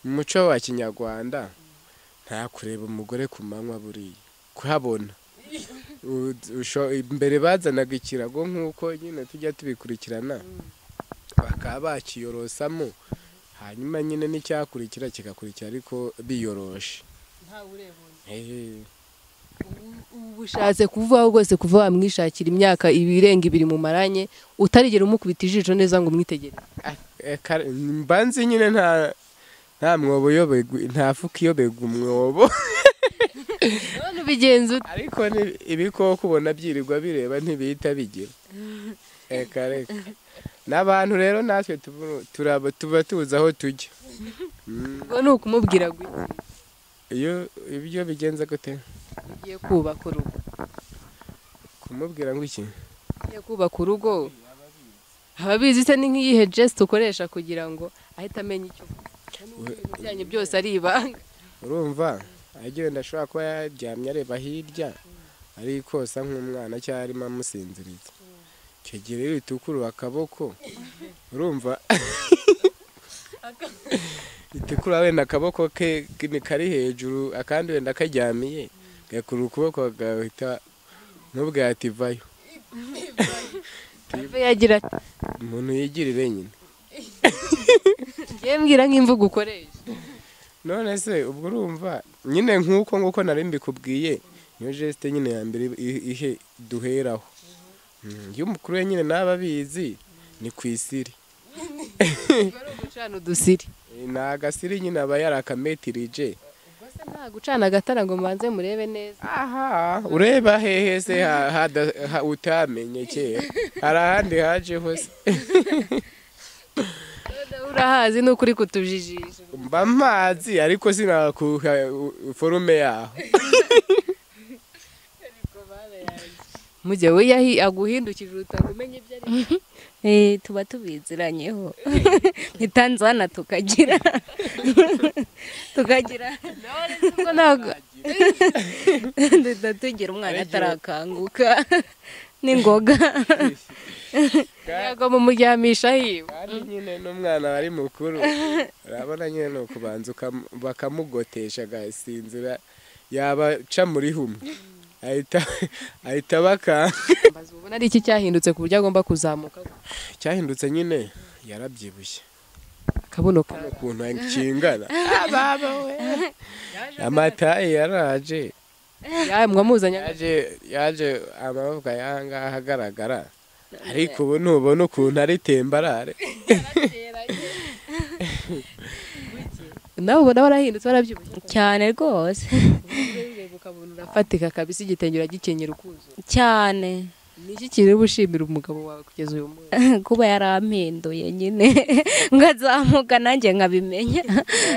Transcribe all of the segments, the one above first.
umuco wa kinyarwanda nta kureba umugore ku manywa buriya kuhabona imbere bazanaga ikirago nk'uko nyine tujya tubikurikirana bakaba bakiyorosamo hanyuma nyine n'icyakurikira kigakurikira ariko biyoroshe ubushatse kuvuga rwose kuva wamwishakira imyaka ibirenga ibiri mu maranye utarigera umukubita ijisho neza ngo umwitegere mbanzi nyine nta mwobo yobegwa nta fuka iyobegwa umwobo none ubigenza ute ariko ibikoko ubona byirirwa bireba ntibihita bigira reka n'abantu rero natwe tuba tuzi aho tujya ngo ni ukumubwira gutya iyo ibyo bigenza gute ugiye kubaka urugo kumubwira ngo iki ugiye kubaka urugo ababizi se ni nk'iyihe geste ukoresha kugira ngo ahita amenya icyo ibijyanye byose ari ibanga urumva agenda ashobora kuba yaryamye areba hirya ariko asa nk'umwana cyangwa arimo amusinziriza icyo gihe rero itukura akaboko urumva itukura wenda akaboko ke kari hejuru akandi wenda karyamiye gakura ukuboko agahita n'ubwo ati vayo yagira ati umuntu yigirire nyine ngiye mbwira nk'imvugo ukoresha none se ubwo urumva nyine nk'uko nari mbikubwiye niyo geste nyine ya mbere ihe duheraho iyo umukuru we nyine n'ababizi ni ku isiri gucana udusiri ni agasiri nyine aba yarakametirije nta gucana agatara ngo mbanze murebe neza aha ureba hehe se utamenye kera hari ahandi hajeho se urahazi ni ukuri kutujijisha mba mpazi ariko sinakuha forume yaho mujye we aguhindukije utanga umenye ibyo ari tuba tubiziranyeho ntitanzana tukagira ntabwo tugira umwana atarakanguka n'ingoga ntabwo mumuryamisha hiwe kandi nyine n'umwana wari mukuru urabona nyine ni ukubanza bakamugotesha agasinzira yabaca muri humwe ahita bakanga ubona ari iki cyahindutse ku buryo agomba kuzamuka cyahindutse nyine yarabyibushye akabuno ukuntu akingana baba we amataye yaraje mwamuzanye yaje amaboko yangaha agaragara ariko ubu ntubona ukuntu ari tembarare nawe ubona warahindutse warabyibushye cyane rwose ukabona urafatika kabisa igitenge uragikenyera ukuzuye cyane ni iki kiri bushimira umugabo wawe kugeza uyu munsi kuba yarampinduye nyine ngazamuka nanjye nkabimenya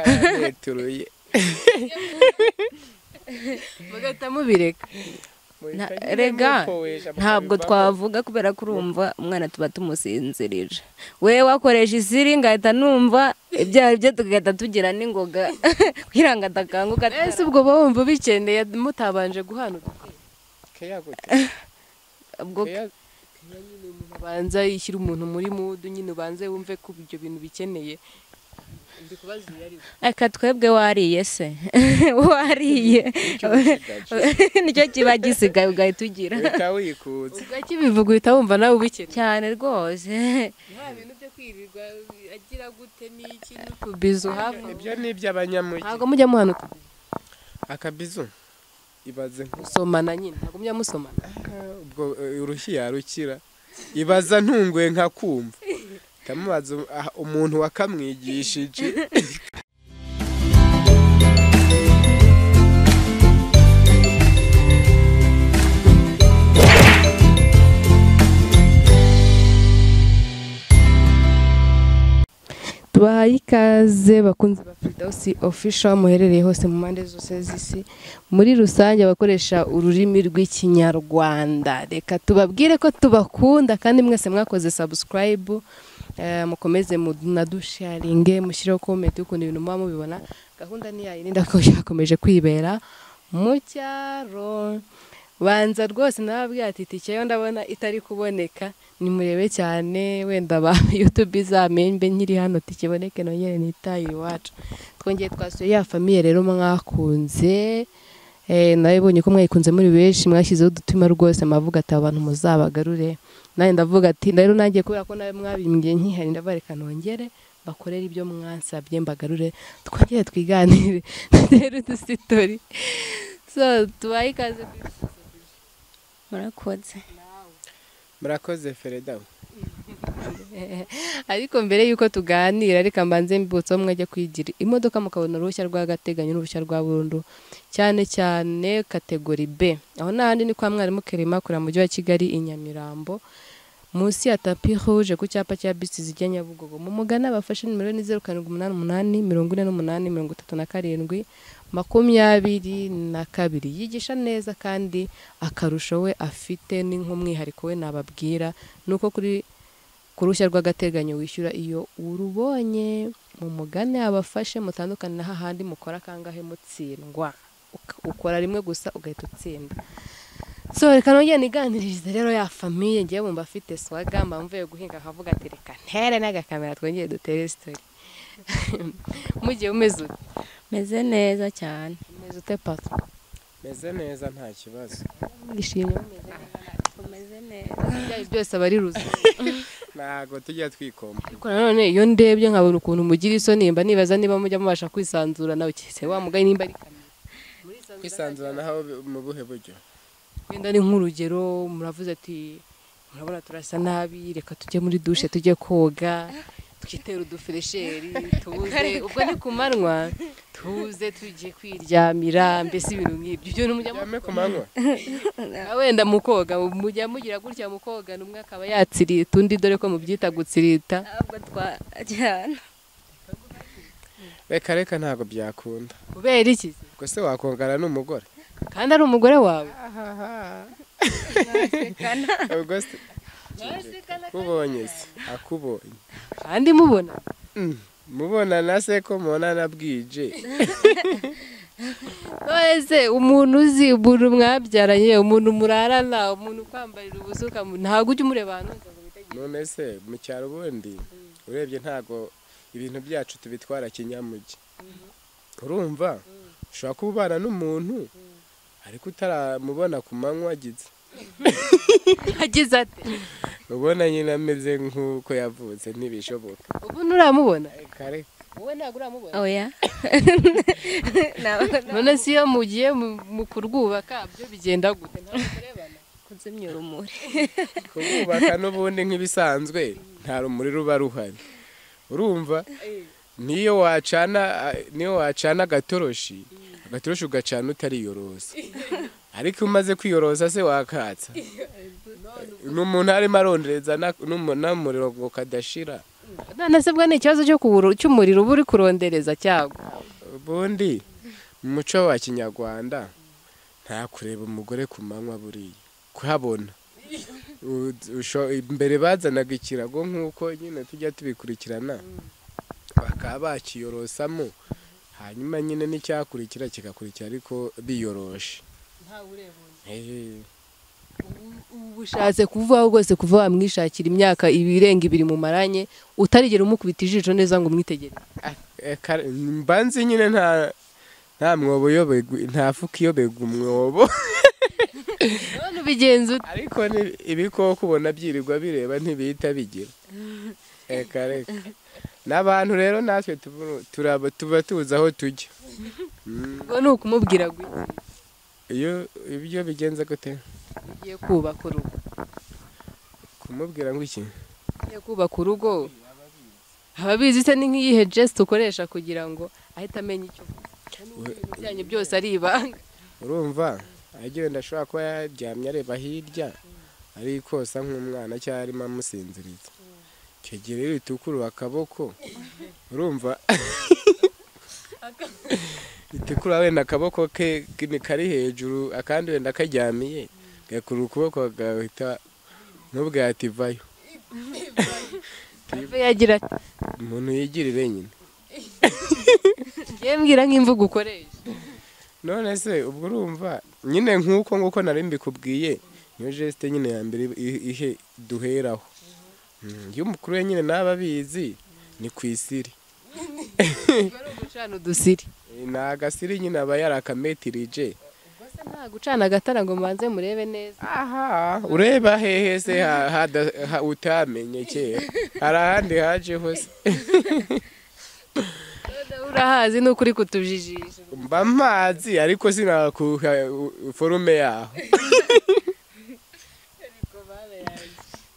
yaraneturuye mugahita mubireka rega ntabwo twavuga kubera ko urumva umwana tuba tumusinzirije we wakoresha isiri ngahita numva ibyo ari byo tugahita tugira n'ingoga kugira ngo adakanguka ese ubwo bumva bikeneye mutabanje guhana ubwo banza yishyira umuntu muri mudu nyine ubanze wumve ko ibyo bintu bikeneye aka twebwe wariye se wariye nicyo kiba gisigaye ugahita ugira ukibivuga uhita wumva nawe ubikeneye cyane rwose nta bintu byo kwirirwa agira gute n'iki n'utubizu hafi ibyo ni iby'abanyamugi ntabwo mujya muhana akabizu ibaze musomana nyine ntabwo mujya musomana ubwo urushyi yarukira ibaza ntunguye nka kumva tamubaza umuntu wakamwigishije tubahaye ikaze bakunze ba Firdausi official muherereye hose mu mpande zose z'isi muri rusange abakoresha ururimi rw'ikinyarwanda reka tubabwire ko tubakunda kandi mwese mwakoze subscribe mukomeze munadusharinge mushireho comment ukuntu ibintu muba mubibona gahunda ni yayirinda ko yakomeje kwibera mu cyaro banza rwose nababwiye ati itike yo ndabona itari kuboneka nimurebe cyane wenda ba YouTube izamembe nkiri hano tikiboneke nongere nitaye iwacu twongeye twasuye ya famiye rero mwakunze nabibonye ko mwayikunze muri benshi mwashyizeho udutima rwose mavuga ati abantu muzabagarure naye ndavuga ati rero nangiye kubera ko nawe mwabimbye nkihari ndabareka nongere bakorera ibyo mwansabye mbagarure twongere twiganire rero dusitori so tubaye ikaze murakoze Fereda ariko mbere yuko tuganira reka mbanze mbutse umwe ajya kwigira imodoka mukabona uruhushya rw'agateganyo n'uruhushya rwa burundu cyane cyane kategori B aho n'ahandi ni kwa mwarimu Kerema kuri mujyi wa Kigali i Nyamirambo munsi ya tapi rouge ku cyapa cya bisi zijya Nyabugogo mu mugana bafashe nimero ni 0788 48 yigisha neza kandi akarusho we afite n'inkumwihariko we nababwira nuko kuri kurushya rw'agateganyo wishyura iyo urubonye mu mugane abafashe mutandukane na hahandi mukora kangahe mutsindwa ukora rimwe gusa ugahita utsinda so reka nongeye niganirize rero ya famiye ngiye bumva afite swaga mvuye guhinga akavuga ati reka ntere n'agakamera twongeye dutere story mugiye umeze ute meze neza cyane umeze ute pato meze neza nta kibazo gishimye umeze neza byose abari ruzi ntago tujya twikoma ariko nanone iyo ndebye nkabona ukuntu mugira isoni mba nibaza niba mujya mubasha kwisanzura nawe cyese wa mugaye nimba ari kamera kwisanzura naho mu buhe buryo wenda ni nk'urugero muravuze ati murabona turasa nabi reka tujye muri douche tujye koga twitera udufresheri tuze ubwo ni kumanywa tuze tujye kwiryamira mbese ibintu nk'ibyo ibyo mujya ku manywa wenda mukoga mujya mugira gutya mukoga numwe akaba yatsirita undi dore ko mubyita gutsirita ntabwo twajyana reka ntabwo byakunda kubera iki ubwo se wakongana n'umugore kandi ari umugore wawe ubwo se kubonye se akubonye kandi mubona mubona na se ko mubona nabwije none umuntu uzi umuntu mwabyaranye umuntu murarana umuntu kwambarira ubusuka ntabwo ujya umureba ahantu none se mu cyaro ubundi urebye ntago ibintu byacu tubitwara kinyamugi urumva ushobora kuba ubana n'umuntu ariko utaramubona ku manywa agize ati ubona nyine ameze nk'uko yavutse ntibishoboka ubu nturamubona kare wowe ntabwo uramubona oya none si iyo mugiye mu kurwubaka byo bigenda gute kuzimya urumuri kurwubaka n'ubundi nk'ibisanzwe nta rumuri ruba ruhari urumva niyo wacana agatoroshi ugacana utariyoroza ariko umaze kwiyoroza se wakatsa n'umuntu arimo arondereza n'umuriro ngo kadashira none se bwo ni ikibazo cy'umuriro uba uri kurondereza cyangwa ubundi mu muco wa kinyarwanda nta kureba umugore ku manywa buriya kuhabona mbere bazanaga ikirago nk'uko nyine tujya tubikurikirana bakaba bakiyorosamo hanyuma nyine n'icyakurikira kigakurikira ariko biyoroshe ubu ushatse kuvuga rwose kuva wamwishakira imyaka ibirenga 2 mu maranye utarigera umukubita ijisho neza ngo umwitegere mbanzi nyine nta mwobo nta fuka iyobega umwobo none ubigenza ute ariko ibikoko ubona byirirwa bireba ntibihita bigira reka n'abantu rero natwe tuba tuzi aho tujya ubwo ni ukumubwira gutya iyo ibyo bigenze gute ugiye kubaka urugo kumubwira ngo iki ugiye kubaka urugo ababizi se ni nk'iyihe geste ukoresha kugira ngo ahita amenya icyo byanyu byose ari ibanga urumva agiye ndashobora kuba yaryamye areba hirya ari kosa nk'umwana cyangwa arimo amusinziriza icyo gihe rero itukura akaboko urumva itukura wenda akaboko ke kari hejuru akandi wenda karyamiye gakura ukuboko agahita n'ubwo yativayo yagira ati umuntu yigirire nyine ngiye mbwira nk'imvugo ukoresha none se ubwo urumva nyine nk'uko nari mbikubwiye niyo geste nyine ya mbere ihe duheraho. Iyo umukuru we nyine n'aba abizi ni ku isiri. gucana udusiri Ni agasiri nyine aba yarakametirije. nta gucana agatara ngo mbanze murebe neza. Aha ureba hehe se utamenye kera hari ahandi haje hose. urahazi ni ukuri kutujijisha. Mba mazi ariko sinakuha forume yaho.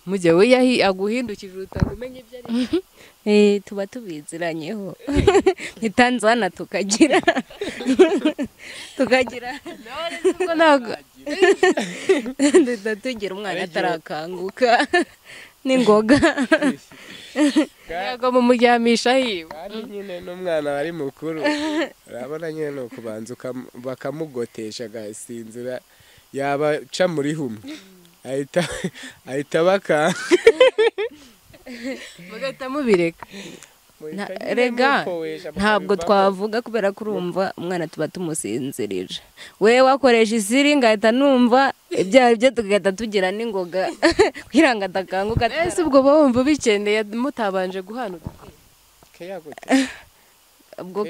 mujye we aguhindukije utanga umenye ibyo ari. tuba tubiziranyeho ntitanzana tukagira ntabwo tugira umwana atarakanguka n'ingoga ntabwo mumuryamisha hiwe. Kandi nyine n'umwana wari mukuru urabona nyine no kubanza bakamugotesha agasinzira yabaca muri humwe ahita bakanga. mugahita mubireka. rega ntabwo twavuga kubera ko urumva umwana tuba tumusinzirije. we wakoresha isiri ngahita numva ibyaha byo tugahita tugira n'ingoga kugira ngo adakanguka. ese ubwo bumva bikeneye mutabanje guhana ubwo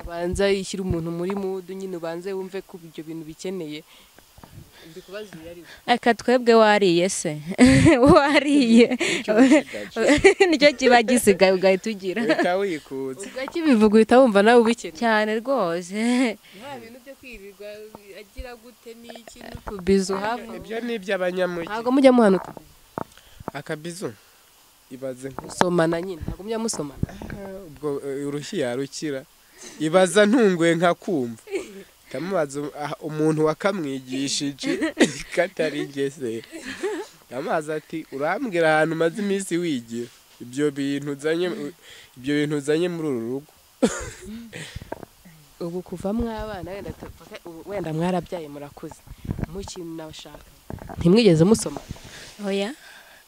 banza yishyira umuntu muri mudu nyine ubanze wumve ko ibyo bintu bikeneye. aka twebwe wariye se wariye nicyo kiba gisigaye ugahita ugira kibivuga uhita wumva nawe ubikeneye cyane rwose. nta bintu byo kwirirwa agira gute n'iki n'utubizo hafi. ibyo ni iby'abanyamugi. ntabwo mujya muhana akabizo ibaze musomana nyine ntabwo mujya musomana. ubwo urushyi yarukira ibaza ntunguye nka kumva tamubaza umuntu wakamwigishije katari ngese amazi ati urambwira ahantu maze iminsi wigira ibyo bintu uzanye muri uru rugo. ubu kuva mwabana wenda mwarabyaye murakuze mu kintu nabashaka ntimwigeze musoma. oya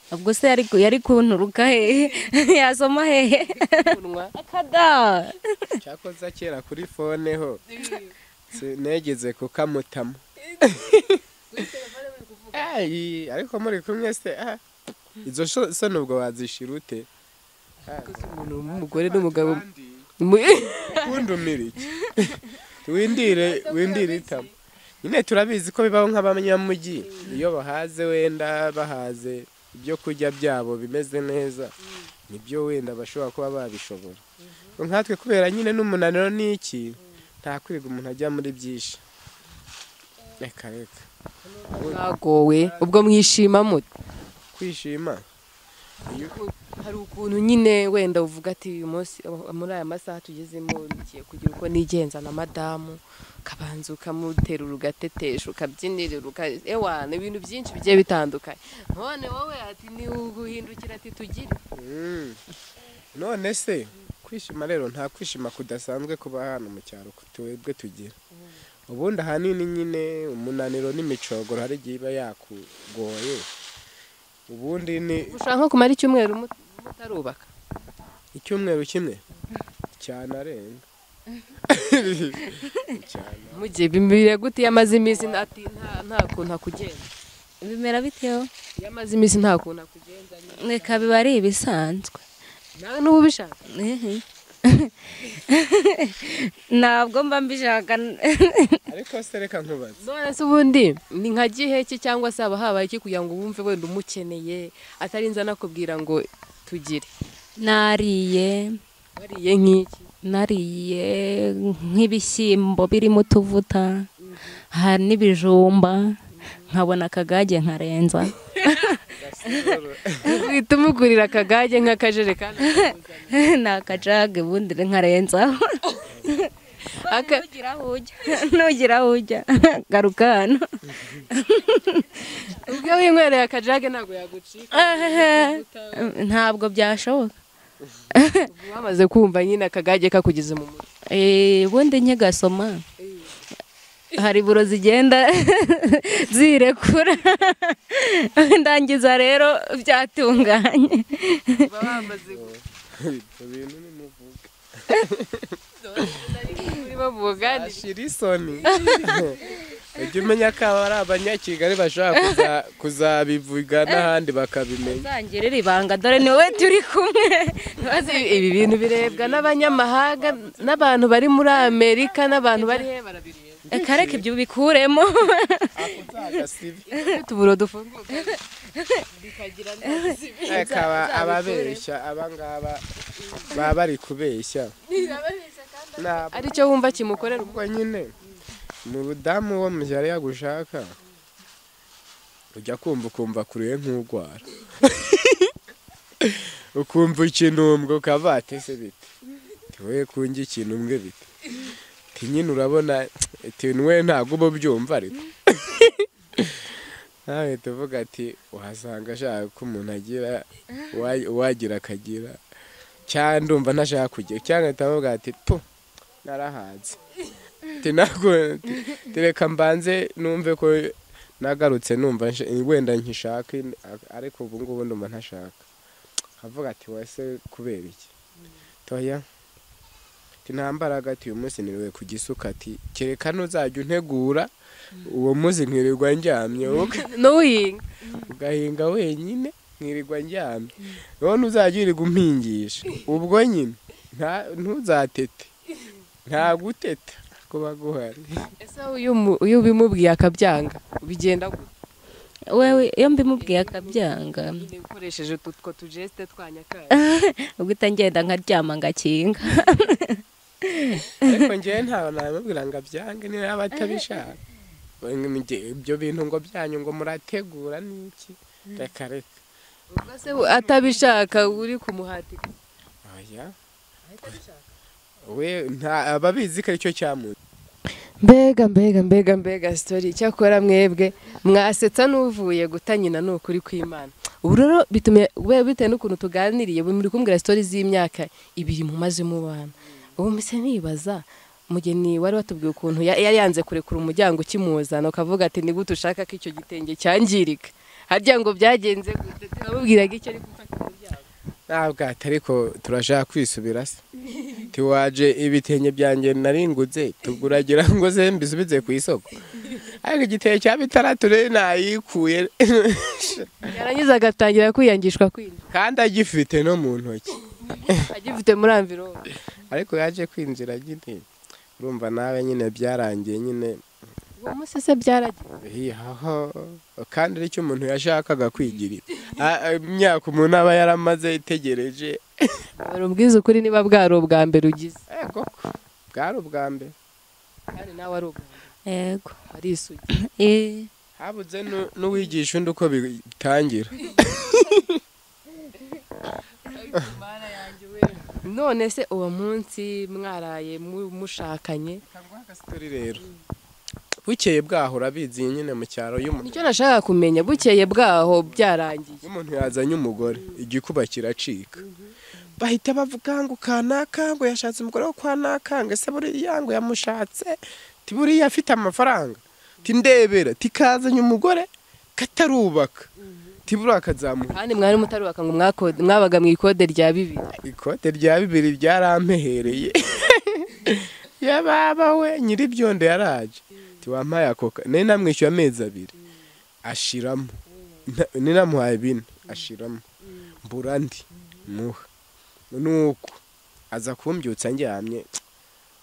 ubwo se yari kunturuka hehe yasoma hehe akada cyakoze kera kuri fone ho negeze kukamutamo. ariko muri kumwe se izo so nubwo wazishira ute umuntu w'umugore n'umugabo kundumira iki windire itamo nyine turabizi ko bibaho nk'abanyamugi iyo bahaze wenda bahaze ibyo kurya byabo bimeze neza nibyo wenda bashobora kuba babishobora. nkatwe kubera nyine n'umunaniro n'iki nta kwiga umuntu ajya muri byinshi. reka mwagowe ubwo mwishima mute? kwishima hari ukuntu nyine wenda uvuga ati uyu munsi muri aya masaha tugezemo ngiye kugira uko nigenza na madamu kabanza ukamuterura ugatetesha ukabyinirira ewana ibintu byinshi bigiye bitandukanye. none wowe ati ni uguhindukira ati tugire. none se kwishima rero nta kwishima kudasanzwe kuba hano mu cyaro twebwe tugira. ubundi ahanini nyine umunaniro n'imicogoro hari igihe iba yakugoye. ubundi ni ushaka nko kumara icyumweru mutarubaka. icyumweru kimwe cyane arenga. mugiye bimire gute yamaze iminsi ati nta kuntu akugenda bimera biteho yamaze iminsi nta kuntu akugenza. reka biba ari ibisanzwe nawe n'ubu ubishaka. ntabwo mba mbishaka. ariko se reka nkubaze none se ubundi ni nka giheke cyangwa se haba habaye iki kugira ngo wumve wenda umukeneye atarinze anakubwira ngo tugire. nariye nk'iki? nariye nk'ibishyimbo birimo utuvuta hari n'ibijumba nkabona akagage nkarenza. uhita umugurira akagage nk'akajerekani. ni akajage ubundi nkarenzaho. nugira aho ujya garuka hano. ubwo winywereye akajage ntabwo yagucika. ntabwo byashoboka. wamaze kumva nyine akagage kakugeze mu mutwe. ubundi nkigasoma hari buro zigenda zirekura ndangiza rero byatunganye. ibintu ni muvuga. umugani shirisoni ujya umenya ko aba ari abanyakigali bashobora kuzabivuga n'ahandi bakabimenya uzangirira ibanga dore ni wowe turi kumwe ibi bintu birebwa n'abanyamahanga n'abantu bari muri Amerika n'abantu bari he barabireba kareka ibyo bikuremo tuburo dufunguka bikagira akaba ababeshya abangaba baba bari kubeshya aricyo wumva kimukorera ubwo nyine mu rudamu wo mu cyaro yagushaka ujya ukumva kuriye nk'urwara ukumva ikinumbwe ukavate se bite tiwe kungi ikinumbwe bite nyine urabona we ntabwo uba ubyumva ariko nawe tuvuga ati uhasanga ashaka ko umuntu agira uwagira akagira cyangwa ndumva ntashaka kugira cyangwa tuvuga ati po narahaze tereka mbanze numve ko nagarutse numva wenda nkishaka ariko ubu ngubu ndumva ntashaka avuga ati wese kubera iki toya nta mbaraga ati uyu munsi niriwe ku gisuka ati kereka ntuzajya untegura uwo munsi nkirirwa njyamye n'uhinga ugahinga wenyine nkirirwa njyamye none uzajya uriga umpingisha ubwo nyine ntuzatete nta guteta kuba guhari ese iyo ubimubwiye akabyanga bigenda gute wewe iyo mbimubwiye akabyanga ukoresheje utwo tujeste twanyakara ubwo itangenda nkaryama ngakinga ariko njyewe ntawe namubwira ngo abyange niba abatabishaka ibyo bintu ngo byanyu ngo murategura n'iki reka reka ubwo se atabishaka uri kumuhatika oya we ababizi ko aricyo cyamuze mbega story cyakora mwebwe mwasetsa n'uvuye guta nyina n'ukuri kw'Imana ubu rero bitume bitewe n'ukuntu tuganiriye muri kumbwira story z'imyaka 2 mumaze mubana ubu mise nibaza mugeni wari watubwiye ukuntu yari yanze kurekura umuryango ukimuzana ukavuga ati ni gute ushaka ko icyo gitenge cyangirika harya ngo byagenze gute tunamubwiraga icyo ari gufata umuryango ntabwo ariko turashaka kwisubira se tiwaje ibitenge byanjye naringuze tuguragira ngo ze mbisubize ku isoko ariko igitenge cya bitarature nayikuye yarangiza agatangira kwiyangishwa kwinjira kandi agifite no mu ntoki agifite muri envelope ariko yaje kwinjira nyine urumva nawe nyine byarangiye nyine uwo musese byaragiye kandi aricyo umuntu yashakaga kwigirira imyaka umuntu aba yaramaze itegereje barubwiza ukuri niba bwari ubwa mbere ugize koko bwari ubwa mbere kandi nawe ari ubwa mbere yego ari isugi habuze n'uwigisha undi uko bitangira none se uwo munsi mwaraye mushakanye rero bukeye bwaho urabizi nyine mu cyaro y'umuntu nicyo nashaka kumenya bukeye bwaho byarangiye umuntu yazanye umugore igikuba kiracika bahita bavuga ngo kanaka ngo yashatse umugore wo kwa naka ngo ese buriya ngo yamushatse tiburiya afite amafaranga tindebera tikazanye umugore katarubaka tibura akazamuka kandi mwari mutarubaka ngo mwabaga mu ikode rya 2 ikode rya 2 ryarampehereye yababa we nyiri byondo yaraje tiwampaye akoka nari namwishyuye amezi 2 ashiramo ni namuhaye 4 ashiramo mburandi muha nuko aza kumbyutsa njyamye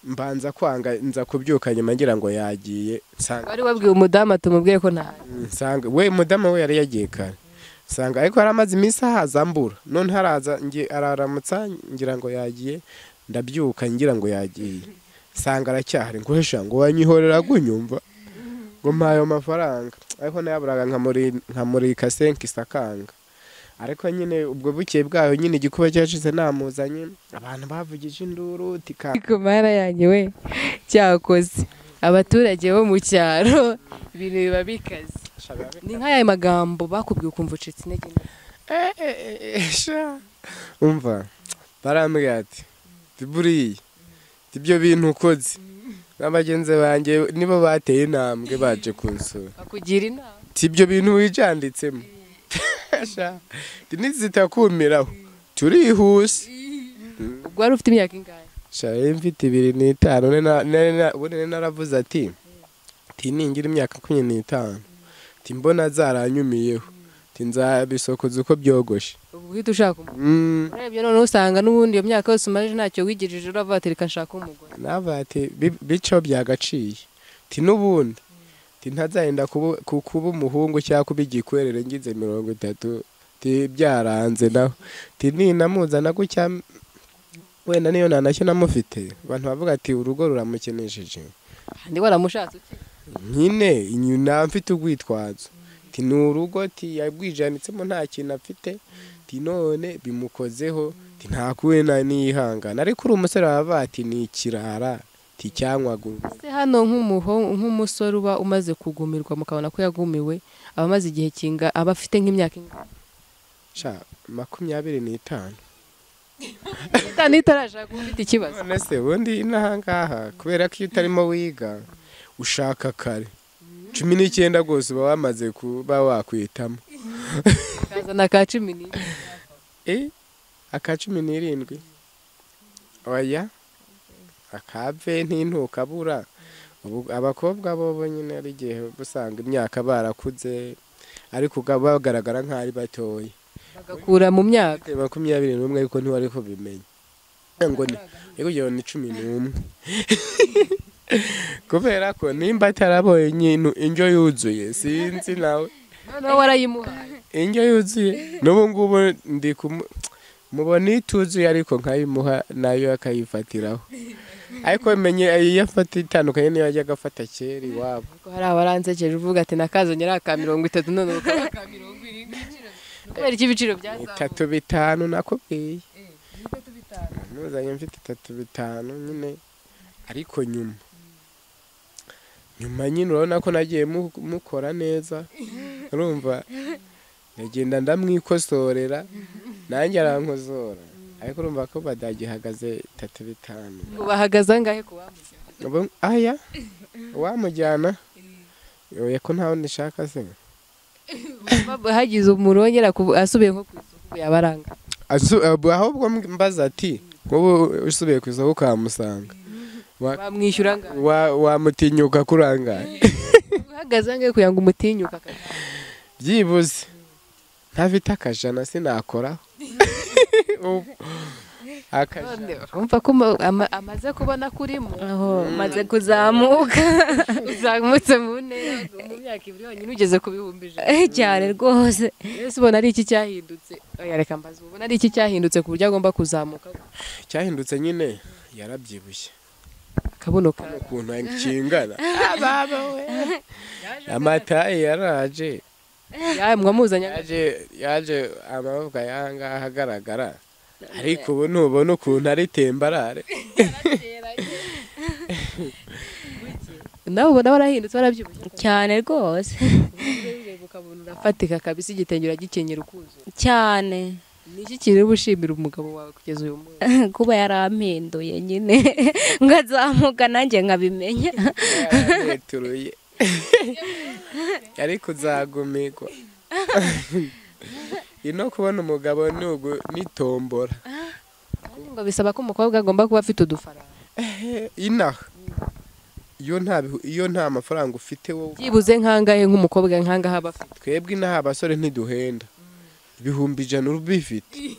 mbanza kwanga nza kubyuka nyuma ngira ngo yagiye nsanga wari wabwiye umudamu atumubwiye ko nta nsanga we mudamu we yari yagiye kare nsanga ariko aramaze iminsi ahazambura none haraza nge araramutsa ngira ngo yagiye ndabyuka ngira ngo yagiye nsanga aracyahari nguhesha ngo wanyihorera gunyumva ngo mpayo mafaranga ariko nayaburaga nkamurika 5 isakanga ariko nyine ubwo bukeye bwaho nyine igikuba cyacize namuzanye abantu bavugije induru ku mara yanjye we cyakoze abaturage bo mu cyaro ibintu biba bikaze ni nk'aya magambo bakubwiye ukumva ucitse intege umva barambwira ati buriya ibyo bintu ukoze n'abagenzi banjye nibo bateye intambwe baje kunsura bakugira inama ibyo bintu wijanditsemo nizitakumiraho turihuse ubwo wari ufite imyaka ingahe shaye mfite 25 ubundi naravuze ati ningira imyaka 25 ati mbona zaranyumiyeho ati nzabisokoza uko byogoshe ubu uhita ushaka umugore urebye none usanga n'ubundi iyo myaka yose umaze ntacyo wigirije uravuga ati reka nshaka umugore navuga ati bico byagaciye ati n'ubundi ati ntazahenda kuba umuhungu cyangwa kuba igikwerere ngize 30 ati byaranze naho ati ninamuzana gutya wenda niyo ntanacyo namufite abantu bavuga ati urugo ruramukenesheje ndi waramushatse uki nyine inyuna mfite ugwitwazo ati n'urugo ati yabwijanitsemo nta kintu afite ati none bimukozeho ati nta kuwena nihangana ariko uri umusore baba ati ni ikirara ati cyankwagura se hano nk'umusore uba umaze kugumirwa mukabona ko yagumiwe aba amaze igihe kinga aba afite nk'imyaka ingana sha 25 itarashaka ufite ikibazo none se ubundi inahangaha kubera ko iyo utarimo wiga ushaka kare 19 rwose uba wamaze kuba wakwitamo kazana ka 10 aka 17 oya akave ntintukabura abakobwa bo nyine ari gihe busanga imyaka barakuze ariko bagaragara nk'ari batoye bagakura mu myaka 21 ariko ntiwari ko bimenya ngo ni 11 kubera ko nimba ataraboye nyine indyo yuzuye sinzi nawe none warayimuhaye indyo yuzuye n'ubu ngubu ndi mubona ituzuye ariko nkayimuha nayo akayifatiraho ariko menye yafata itandukanye niyo yajya agafata kera iwabo hari abaransekeje uvuga ati nakazanye ari aka 30 none ukaba aka 20 kubera iki ibiciro byazamuye 35 nakubwiye 35 muzanye mfite 35 nyine ariko nyuma nyine urabona ko nagiye mukora neza urumva nagenda ndamwikosorera nanjye arankozora ariko urumva ko badagihagaze 35 ubahagaze angahe ku wamujyana aya wamujyana oya ko ntawe ndishaka se hagize umurongera asubiye nko ku isoko yabaranga ahubwo mbaza ati wowe usubiye ku isoko kamusanga bamwishyura ngahe wamutinyuka kurangaye uhagaze angahe kugira ngo umutinyuka byibuze ntafite akajana sinakoraho urumva ko amaze kubona kurimo aho maze kuzamuka uzamutse mu ntera mu myaka 2 yonyine ugeze ku bihumbi 100 cyane rwose ese ubona ari iki cyahindutse reka mbaza ubona ari iki cyahindutse ku buryo agomba kuzamuka cyahindutse nyine yarabyibushye akabuno ukuntu kingana baba we amataye yaraje mwamuzanya yaje amaboko yanga ahagaragara ariko ubu ntubona ukuntu ari tembarare nawe ubona warahindutse warabyibushye cyane rwose ukabona urafatika kabisa igitenge uragikenyera ukuzuye cyane niki kiri bushimira umugabo wawe kugeza uyu munsi kuba yarampinduye nyine ngazamuka nanjye nkabimenya yareturuye ariko uzagumirwa ino kubona umugabo nitombora ngo bisaba ko umukobwa agomba kuba afite udufaranga inaha iyo nta mafaranga ufite wowe byibuze nkangahe nk'umukobwa nkangaha aba afite twebwe inaha abasore ntiduhenda 100 ubifite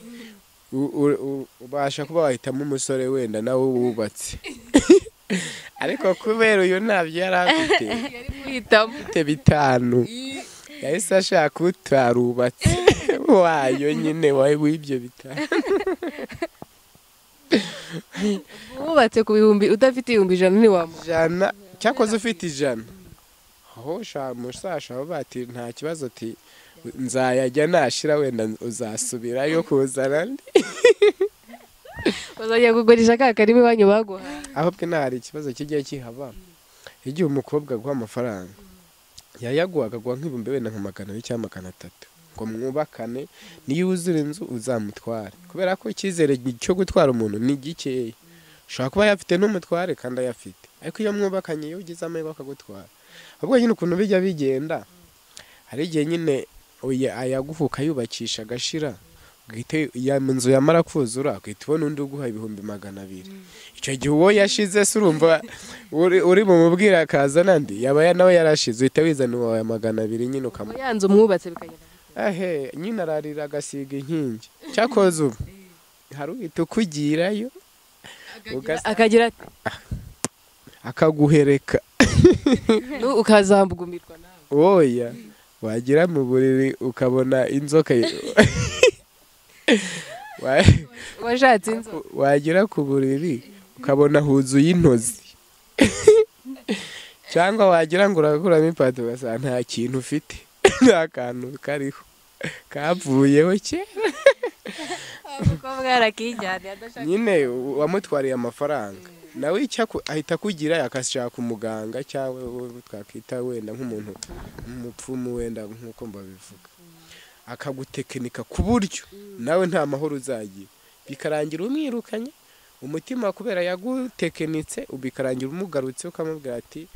ubasha kuba wahitamo umusore wenda nawe wubatse ariko kubera uyu ntabyo yari afite afite 5 yahise ashaka utarubatse wayo nyine w'ibyo 5 wubatse ku bihumbi udafite 100 ntiwamujana cyakoze ufite 100 aho musasha bati nta kibazo ati nzayajya nashira wenda uzasubirayo kuzana ndi bazajya kugurisha ka karimi wanyu baguhaye ahubwo ntari ikibazo kigiye kihaba igihe umukobwa aguha amafaranga yayaguhaga guha nk'ibumbi wenda nka 200 cyangwa 300 ngo mwubakane niyo uzura inzu uzamutware kubera ko icyizere cyo gutwara umuntu ni gikeya ushobora kuba yafite n'umutware kandi ayafite ariko iyo mwubakanye iyo ugize amahirwe akagutwara ahubwo nyine ukuntu bijya bigenda hari igihe nyine ayaguhuka yubakisha agashira gite ya nzu yamara kuzura gite ubona undi uguha ibihumbi 200 icyo gihe uwo yashize se urumva uri mu mubwira akaza nandi yaba nawe yarashize uhita wizana uwa 200 nyine ukamu yanze umwubatse bikagenda nyine ararira agasiga inkingi cyakoze ubu hari uhita ukugirayo akagira ati akaguhereka ukazambugumirwa nawe oya wagira mu buriri ukabona inzoka washatse inzoka wagira ku buriri ukabona huzuye intozi cyangwa wagira ngo urakuramo ipati ugasanga nta kintu ufite nta kantu kariho kavuyeho kera umukobwa yarakijyanye nyine wamutwariye amafaranga nawe icyo ahita akugira yakashaka umuganga cyangwa twakita wenda nk'umuntu umupfumu wenda nk'uko mbabivuga akagutekinika ku buryo nawe nta mahoro uzagira bikarangira umwirukanye umutima kubera yagutekinitse ubikarangira umugarutse ukamubwira ati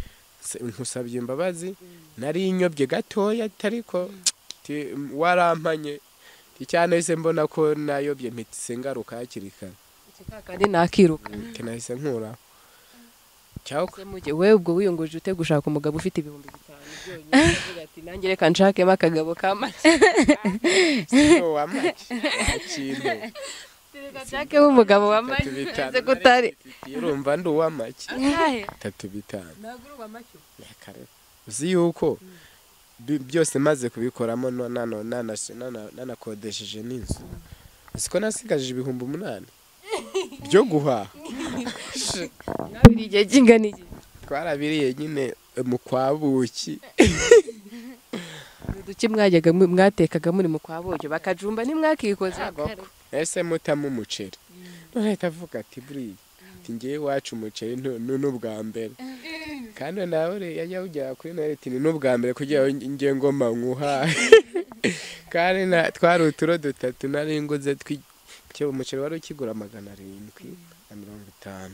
nkusabye imbabazi nari inyobye gatoya ariko warampanye cyane se mbona ko nayobye mpitse ngaruka hakiri kare kandi nakiruka kinahise nkura cyako wewe ubwo wiyongoje ute gushaka umugabo ufite 5,000 byonyine uvuga ati nanjye reka nshakemo akagabo kamake so wamake kintu nshakemo umugabo wamake nze kutari urumva ndi uwamake 3,500 ntabwo uri uwamake uzi yuko byose maze kubikoramo nanakodesheje n'inzu siko nasigaje 8,000 byo guhaha nabiri igihe kingana iki twarabiriye nyine mu kwabuki duki mwajyaga mwatekaga muri mu kwabuki bakajumba nimwakikoze ese mutamo umuceri none tavuga ati buri ngiye wacu umuceri n'ubwa mbere kandi nawe yajya ujya kuri Noheli n'ubwa mbere kugira ngiye ngoma nkuhahe kandi twari uturo 3 nari nguze cyo umuceri wari ukigura 750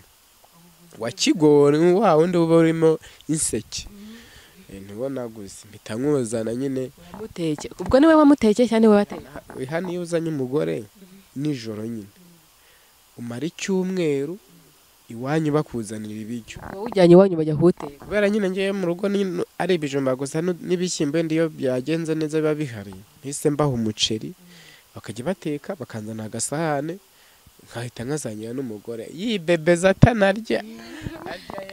wakigora wa wundi uba urimo inseke ntibona gusa mpitankuzana nyine muteke ubwo niwe wamuteke cyane we wateke hano iyo uzanye umugore nijoro nyine umara icyumweru iwanyu bakuzanira ibiryo ujyanye iwanyu bajya huteka kubera nyine ngiye mu rugo ari ibijumba gusa n'ibishyimbo ndiyo byagenze neza biba bihari mpise mbaho umuceri bakajya bateka bakanzana agasahane nkahita nkazanira n'umugore yibebeza atanarya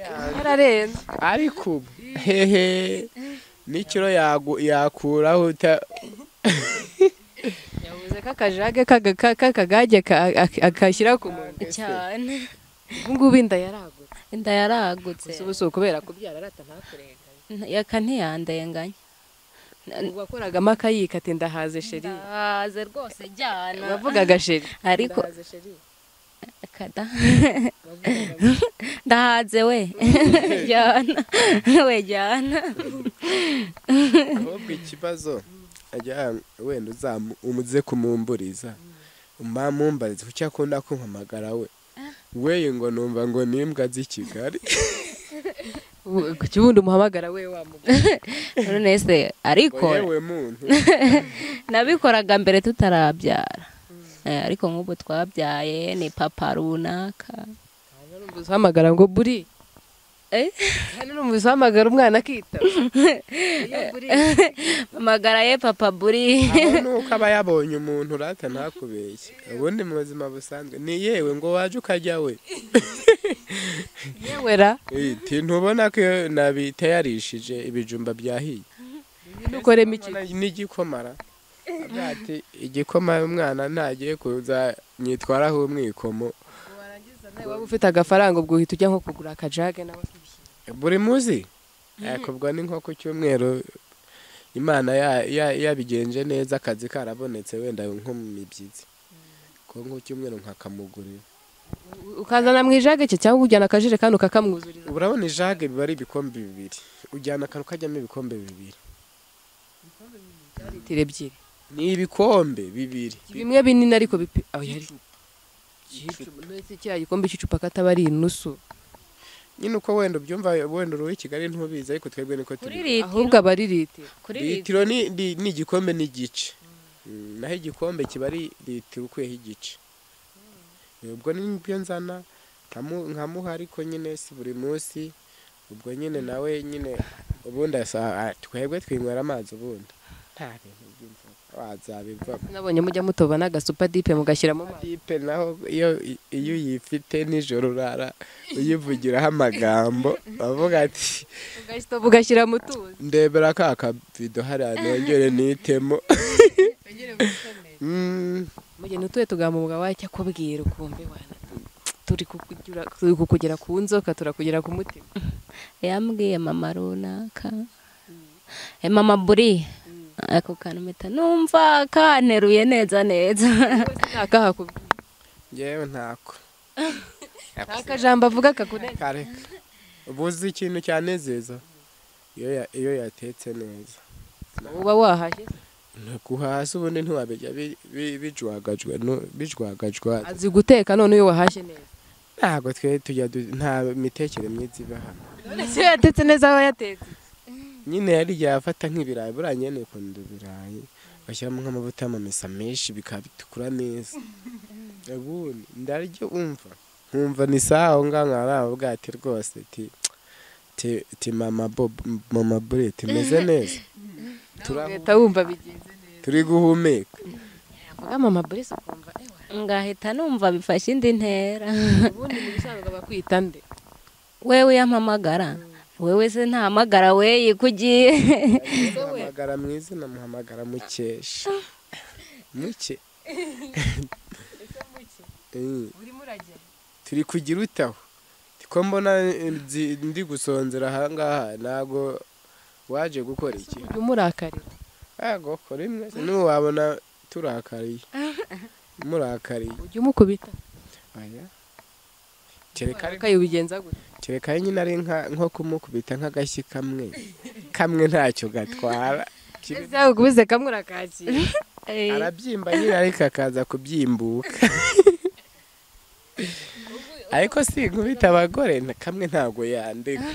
yararenze ariko hehe n'ikiro yakuraho yavuze ko akajage k'akagage akashyira ku muntu cyane ubungubu inda yaragutse ubu kubera kubyara arata ntakurenganye yakantiyandenganya wakoragamo akayika ati ndahaze sheri ndahaze rwose jyana wavugaga sheri ariko kada ndahaze we jyana we jyana ahubwo ikibazo ajya wenda umuze kumumburiza umumbariza kuki akunda kumpamagara we ngo numva ngo nimbwa z'i Kigali kukibundi umuhamagara we wamugana none se ariko yewe muntu nabikoraga mbere tutarabyara ariko nk'ubu twabyaye ni papa runaka uhamagara ngo buri hano numvise uhamagara umwana akita hamagara ye papa buri nuko aba yabonye umuntu urata ntakubeshye ubundi mu buzima busanzwe ni yewe ngo waje ukajya we yewera ntubona ko nabita yarishije ibijumba byahiye nukoremo iki n'igikomara ati igikoma umwana ntagiye kuza nyitwaraho umwikomo waba ufite agafaranga ubwo uhita ujya nko kugura akajage nawe buri muzi yakubwa ni nko ku cyumweru imana yabigenje neza akazi karabonetse wenda nko mu mibyizi ko nko cyumweru nkakamugurira ukazana mu ijage cye cyangwa ujyana akajerekani ukakamwuzuriza urabona ijage biba ari ibikombe 2 ujyana akantu kajyamo ibikombe 2 litiro 2 ni ibikombe 2 bimwe binini ariko yari kiriya gikombe cy'icupa kataba ari inusu nyine uko wenda ubyumva wenda uri Kigali ntubizi ariko twebwe niko turi ahubwo aba ari litiro litiro ni igikombe n'igice naho igikombe kiba ari litiro ukuyeho igice. Ubwo nibyo nzana nkamuha ariko nyine si buri munsi. Ubwo nyine nawe nyine ubundi twebwe twinywera amazi ubundi nta bintu by'inzoga wazabiva. nabonye mujya mutoba n'agasupa dipe mugashyiramo dipe naho iyo uyifite nijoro urara uyivugiraho amagambo bavuga ati ugashyira mu tuzi ndebera ka kavido hariya nongere nitemo. mugeni utuye tugamubuga wacya kubwira ukumve wana turi kukugera ku nzoka turakugera ku mutima. yambwiye mama runaka mama buri ako kantu mpita numva kanteruye neza neza. ntakahakubwira yewe ntako nta kajambo avuga kakuneza. kareka ubuze ikintu cyanezeza iyo yatetse neza uba wahashye guhasa ubundi ntiwabijya bijwagajwe. azi guteka none iyo wahashye neza ntabwo twe tujya nta mitekere myiza iba hano. none se yatetse neza aba yatetse nyine yari yafata nk'ibirayi buriya nyine ukunda ibirayi bashyiramo nk'amavuta y'amamesa menshi bikaba bitukura neza. ubundi ndaryo nkumva ni sawa ngaho nkaravuga ati rwose ti mama bure tumeze neza turahita wumva bigenze neza turi guhumeka. avuga mama bure se ukumva ngahita numva bifashe indi ntera. ubundi mu bisanzwe bakwita nde wewe yampamagara wewe se ntahamagara weye kugiye. muhamagara mu izina muhamagara mukesha muke turi kugira utaho ko mbona ndi gusonzera ahangaha ntago waje gukora iki umurakarira yego kora imwe n'uwabona turakariye murakariye ujye umukubita aya kereka yubigenza gute kereka nyine ari nko kumukubita nk'agashyi kamwe ntacyo gatwara kubize kamwe urakakira arabyimba nyine ariko akaza kubyimbuka. ariko si nkubita abagore kamwe ntago yandika.